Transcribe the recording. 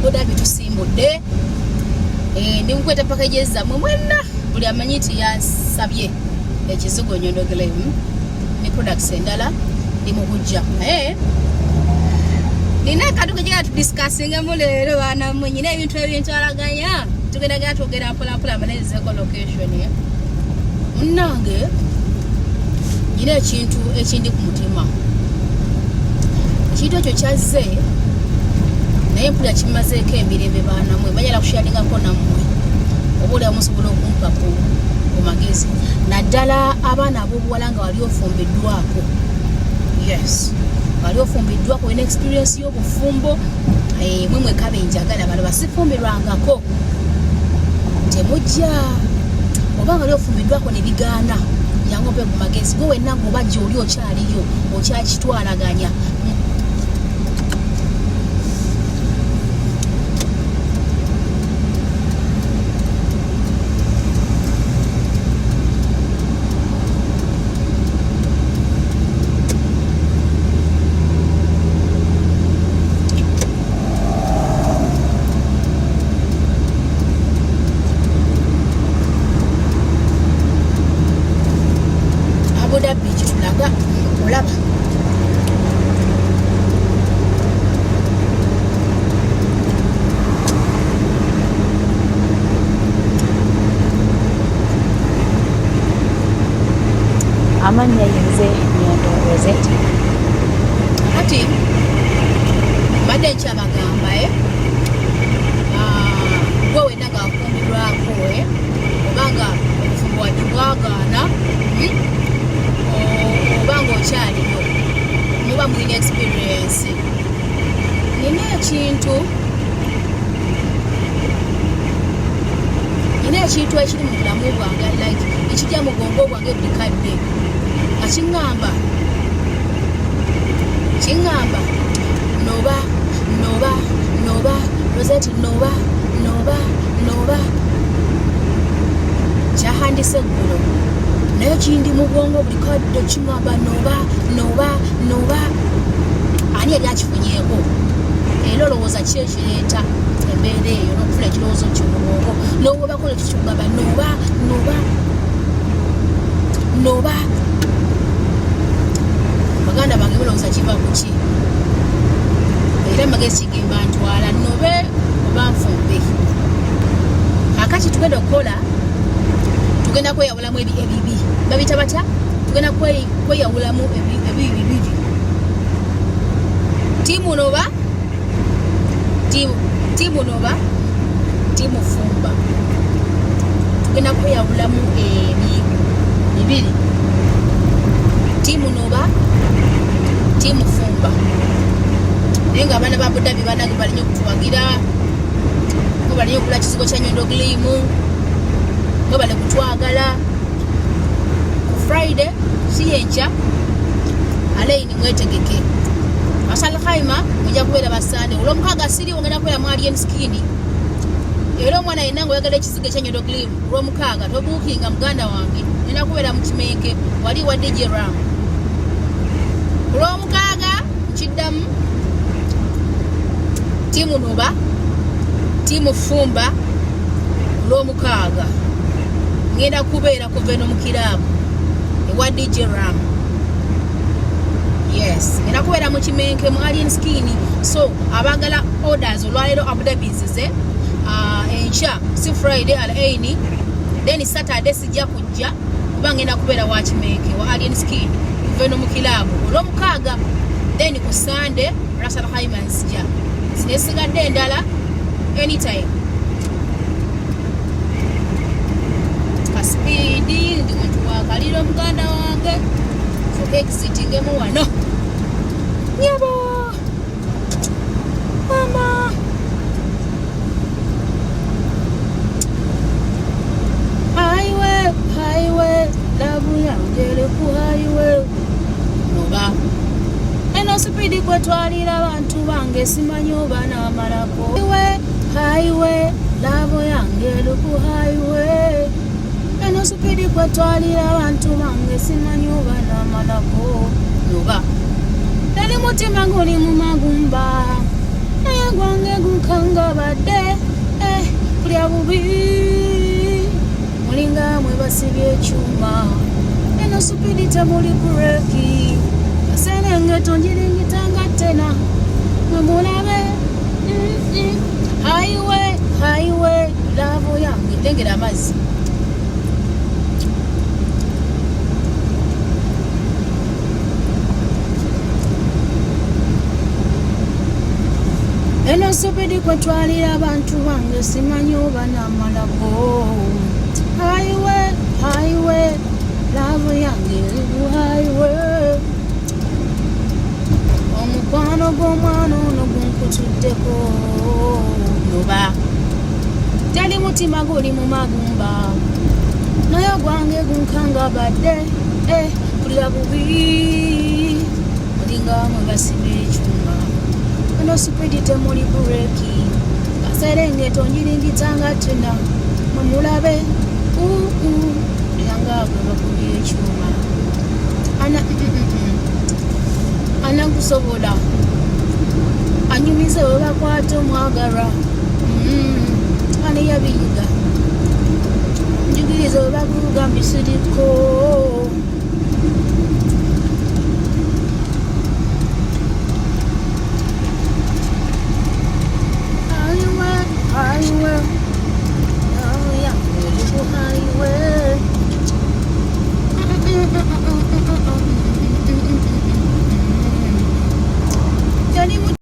Abu Dhabi tusimbudde ndi mukweta packages zammwe mwenna buli amanyiti yasabye ekizigo Nyondo Glam ne products endala ndi mu kujja naye nina katuke kya tudiscussinga mu leero bana mmwe nyina ebintu ebintwalaganya tugenda gatwogera mpolampola amanezeko location ye munnange nyina ekintu ekindi ku mutima ekintu ekyo kyazze naye mpulira kimazeeko emirembe baana mmwe banyala kusharingako nammwe obuulira musobola okumpa ku magezi naddala abaana ab'obuwala nga wali ofumbiddwako yes wali ofumbiddwako olina experience y'obufumbo mwe kabe njagala bano basifumbirwangako temujja oba nga wali ofumbiddwako ne bigaana yangu ope ku magezi gwe wenna ng'obajja oli okyaliyo okyakitwalaganya amanya yinze Nyondo Rosette kati badde nkyabagamba gwe wenna ngaakumbirwako obanga obufumbo wadde bwagaana obanga okyaliyo muba mulina experience nina ekintu ekiri mu bulamu bwange like ekijja mu bwongo bwange buli kadde nga kiŋŋamba noba Rosette noba kyahandise eggulo naye kindi mu bwongo buli kadde kiŋŋamba noba ani yali akifunyeeko era olowooza ki ekireeta embeera eyo n'okufuna ekirowoozo kyo mu bwongo n'obwebako nekikugamba noba baganda bange balowooza kiva ku ki era magezi kigimba ntwala nobe oba nfumbe akati tugenda okukola tugenda kweyawulamu ebibi babita batya tugenda kweyawulamu ebibi bibiri tiimu noba tiimu fumba tugenda kweyawulamu bibiri tiimu noba tiimu fumba naye nga abaana ba Abu Dhabi banange balinye okutuwagira nga balinye okula kizigo kya Nyondo Glam nga bali kutwagala ku Friday si yenkya alayini mwetegeke Asal Khaima mujja kubeera basande olw'omukaaga siriwo ngenda kubeera mu Alien Skin era omwana yenna ng'oyagala ekizigo ekya Nyondo Glam olw'omukaaga tobuukinga muganda wange nina kubeera mu Kimenke wali wa DJ Ram olw'omukaaga nkiddamu tiimu noba tiimu fumba olw'omukaaga ngenda kubeera kuva eno mu kiraabu ewa DJ Ram yes ngenda kubeera mu Kimenke mu Alien Skin so abagala orders olwaleero Abu Dhabi zize enkya si Friday alaini then Saturday sijja kujja kuba ngenda kubeera wa Kimenke wa Alien Skin kuva eno mu kiraabu olw'omukaaga then ku Sunday Asal Khaima nsijja sinesigadde endala anytime kaspeedi ndi muntu wakalira omuganda wange soka exitingemu wano nyabo mama highway labu yangere ku highway noba eno speedi kwetwalira abantu bange simanyi oba n'amalako highway labu yangere ku highway eno speedi kwetwalira abantu bange simanyi oba n'amalako noba tali mutima guli mu magumba naye gwange gukanga mpulira bubi mulinga mwe basibye ekyuma eno supidi temuli bureki kaserengeto njiringitanga tena mwe mulabe highway lavo yange lengera amazzi eno supidi kwetwalira abantu bange simanyi oba namalako highway lavo yange highway omukwano gw'omwana ono gunkutuddeko noba tali mutima guli mu magumba naye gwange gunkanga badde mpulira bubi mulinga mwe basiba ekyuma eno supidi temuli bureki kaserengeto njiringitanga tena mwe mulabe yanga gwe bakubye ekyuma anakusobola anyumize we bakwata omwagalwa ani yabiyiga njugiriza we bakuruga mbisiriko